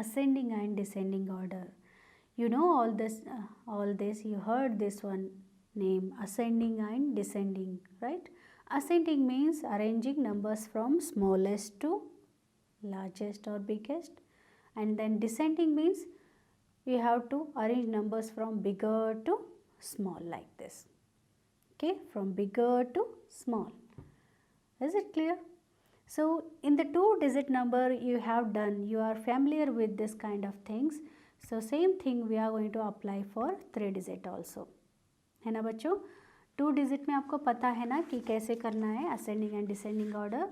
ascending and descending order. You know all this, you heard this one name, ascending and descending, right? Ascending means arranging numbers from smallest to largest or biggest, and then descending means we have to arrange numbers from bigger to small, like this. Okay, from bigger to small. Is it clear? So in the 2-digit number you have done, you are familiar with this kind of things. So same thing we are going to apply for 3-digit also, है ना बच्चों? 2-digit में आपको पता है ना कि कैसे करना है ascending and descending order.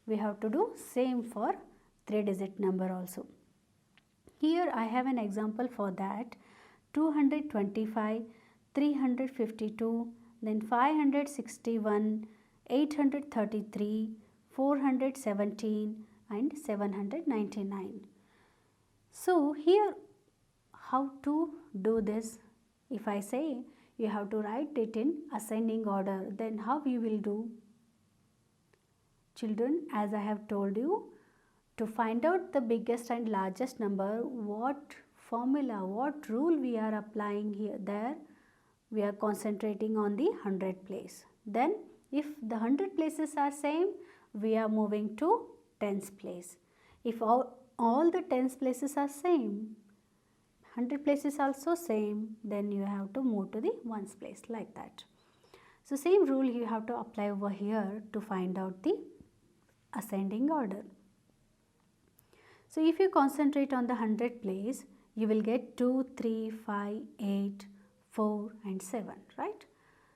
We have to do same for 3-digit number also. Here I have an example for that. 225, 352, then 561, 833, 417 and 799. So here how to do this? If I say you have to write it in ascending order, then how you will do? Children, as I have told you, to find out the biggest and largest number, what formula, what rule we are applying here? There we are concentrating on the 100 place. Then if the 100 places are same, we are moving to tens place. If all the tens places are same, 100 places also same, then you have to move to the ones place, like that. So same rule you have to apply over here to find out the ascending order. So if you concentrate on the 100 place, you will get 2, 3, 5, 8, 4 and 7, right?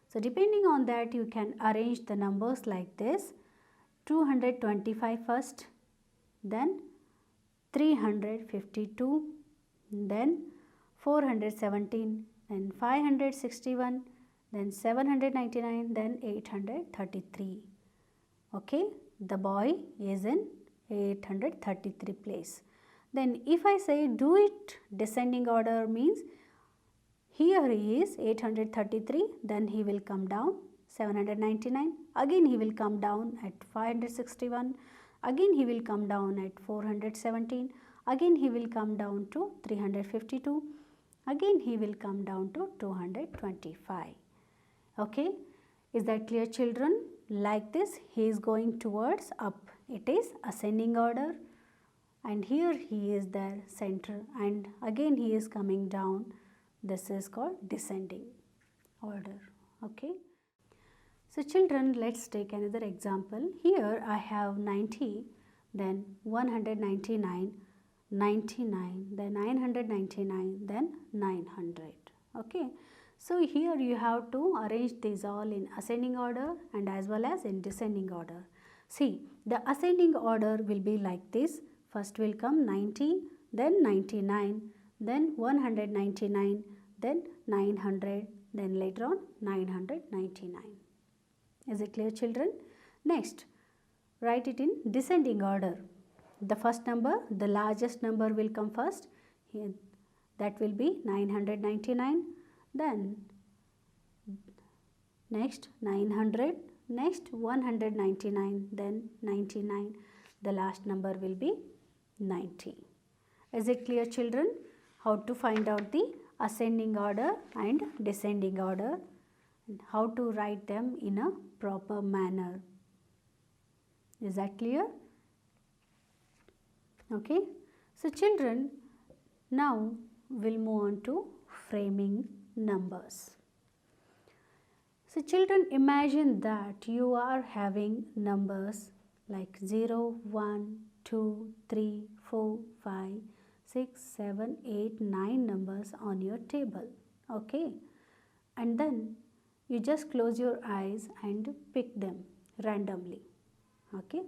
So depending on that, you can arrange the numbers like this. 225 first, then 352, then 417, then 561, then 799, then 833. Okay, the boy is in 833 place. Then if I say do it descending order, means here he is 833, then he will come down 799, again he will come down at 561, again he will come down at 417, again he will come down to 352, again he will come down to 225. Okay, is that clear, children? Like this he is going towards up, it is ascending order, and here he is there center, and again he is coming down, this is called descending order. Okay, so children, let's take another example. Here I have 90, then 199, 99, then 999, then 900. Okay, so here you have to arrange these all in ascending order and as well as in descending order. See, the ascending order will be like this. First will come 90, then 99, then 199, then 900, then later on 999. Is it clear, children? Next, write it in descending order. The first number, the largest number will come first. Here, that will be 999. Then next 900, next 199, then 99. The last number will be 90. Is it clear, children? How to find out the ascending order and descending order, and how to write them in a proper manner. Is that clear? Okay. So children, now we'll move on to framing numbers. So children, imagine that you are having numbers like 0, 1, 2, 3, 4, 5, 6, 7, 8, 9 numbers on your table. Okay. And then you just close your eyes and pick them randomly. Okay.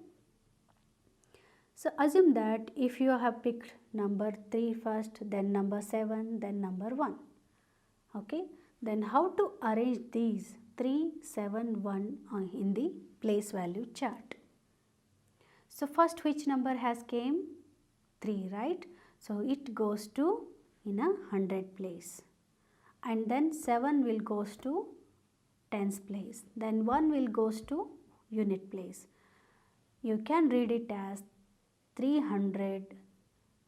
So assume that if you have picked number 3 first, then number 7, then number 1. Okay. Then how to arrange these 3, 7, 1 in the place value chart? So first which number has came? 3, right? So it goes to in a 100 place. And then 7 will goes to tens place. Then 1 will goes to unit place. You can read it as 300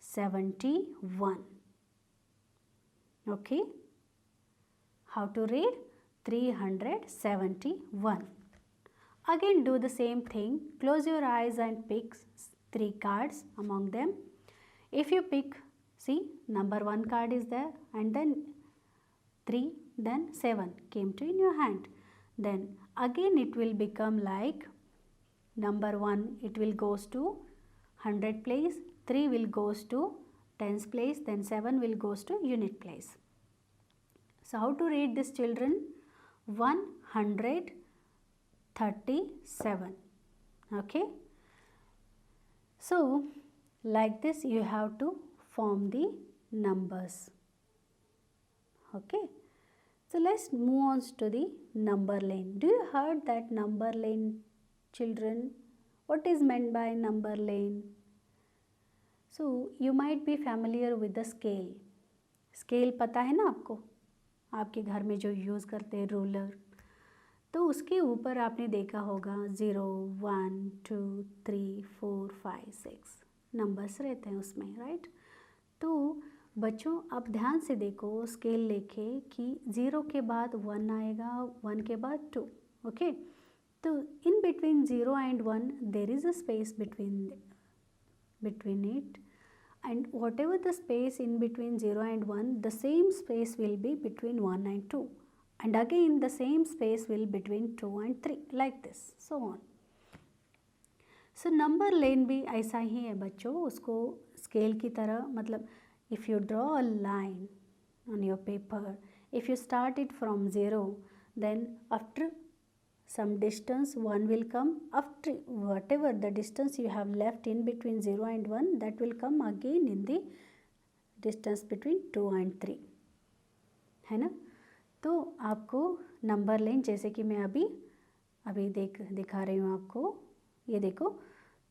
371. Okay, how to read 371. Again do the same thing. Close your eyes and pick 3 cards among them. If you pick, see, number 1 card is there, and then 3, then 7 came to in your hand. Then again it will become like number 1, it will goes to 100 place, 3 will goes to tens place, then 7 will goes to unit place. So how to read this, children? 137. Okay. So like this you have to form the numbers. Okay. So let's move on to the number lane. Do you heard that number lane, children? What is meant by number lane? So you might be familiar with the scale. Scale पता है ना आपको? आपके घर में जो use करते हैं रूलर, तो उसके ऊपर आपने देखा होगा 0, 1, 2, 3, 4, 5, 6 नंबर्स रहते हैं उसमें, राइट? तो बच्चों आप ध्यान से देखो स्केल लेके कि 0 के बाद 1 आएगा, 1 के बाद 2. ओके, तो in between 0 and 1 there is a space between it, and whatever the space in between 0 and 1, the same space will be between 1 and 2, and again the same space will between 2 and 3, like this, so on. So number lane भी ऐसा ही है बच्चों, उसको scale की तरह, मतलब if you draw a line on your paper, if you start it from 0, then after some distance 1 will come, after whatever the distance you have left in between 0 and 1, that will come again in the distance between 2 and 3, है ना? तो आपको number लेन, जैसे कि मैं अभी दिखा रही हूँ आपको, ये देखो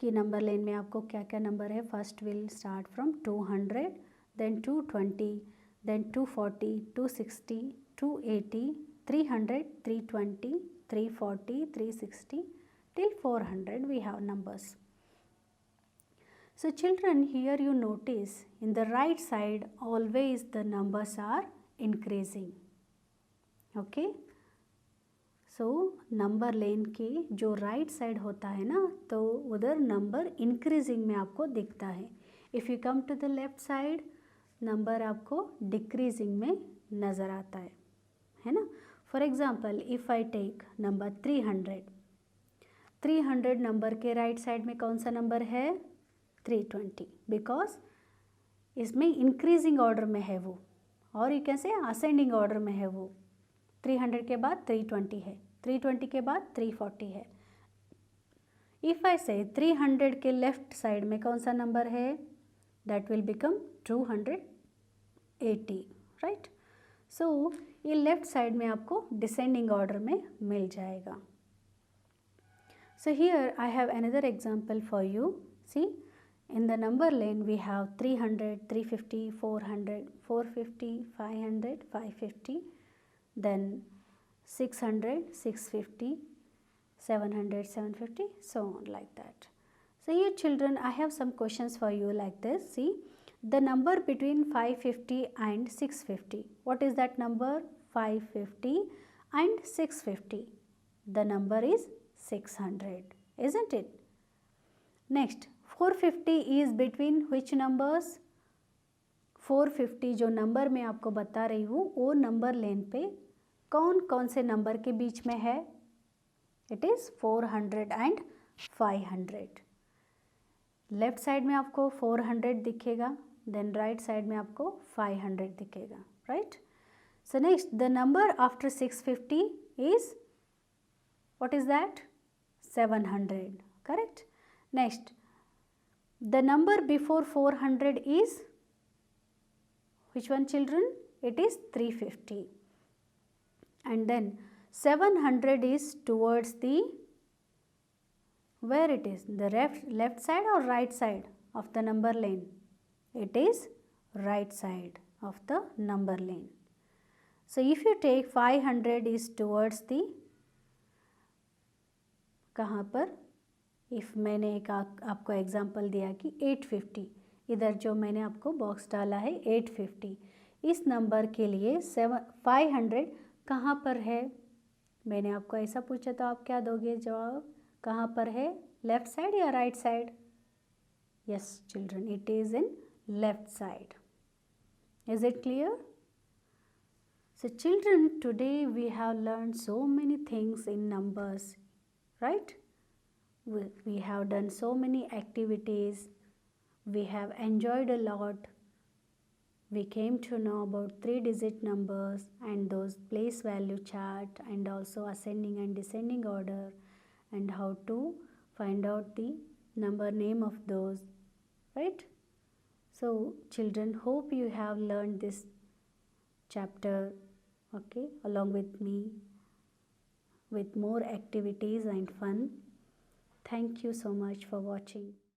कि नंबर लेन में आपको क्या क्या नंबर है. First will start from 200, then 220, then 240, 260, 280, 300, 320, 340, 360 till 400 we have numbers. So children, here you notice in the right side always the numbers are increasing. Okay, so number line के जो राइट साइड होता है ना, तो उधर number increasing में आपको दिखता है. If you come to the left side, number आपको डिक्रीजिंग में नज़र आता है ना. For example if I take number 300 number के राइट साइड में कौन सा नंबर है? 320, बिकॉज इसमें इंक्रीजिंग ऑर्डर में है वो, और you can say ascending order में है वो. 300 के बाद 320 है, 320 के बाद 340 है. इफ़ आई से 300 के लेफ्ट साइड में कौन सा नंबर है? That will become 280, right? So ये लेफ्ट साइड में आपको डिसेंडिंग ऑर्डर में मिल जाएगा. So here I have another example for you. See, in the number lane we have 300, 350, 400, 450, 500, 550, then 600, 650, 700, 750, so on like that. So here children, I have some questions for you like this. See, the number between 550 and 650, what is that number? 550 and 650, the number is 600, isn't it? Next, 450 is between which numbers? 450 जो number मैं आपको बता रही हूँ वो number लेन पे कौन कौन से नंबर के बीच में है? It is 400 and 500. Left side में आपको 400 दिखेगा, देन राइट साइड में आपको 500 दिखेगा, right? So next, the number after 650 is, what is that? 700, correct? Next, the number before 400 is which one, children? It is 350. And then 700 is towards the, where it is? The left side or right side of the number lane? It is right side of the number lane. So if you take 500 is towards the, कहाँ पर? If मैंने एक आपको example दिया कि इधर जो मैंने आपको बॉक्स डाला है 850, इस नंबर के लिए 500 कहाँ पर है? मैंने आपको ऐसा पूछा तो आप क्या दोगे जवाब? कहाँ पर है? लेफ्ट साइड या right side? Yes children, it is in left side. Is it clear? So children, today we have learned so many things in numbers, right? We have done so many activities. We have enjoyed a lot. We came to know about 3-digit numbers and those place value chart, and also ascending and descending order, and how to find out the number name of those, right? So children, hope you have learned this chapter, okay, along with me, with more activities and fun. Thank you so much for watching.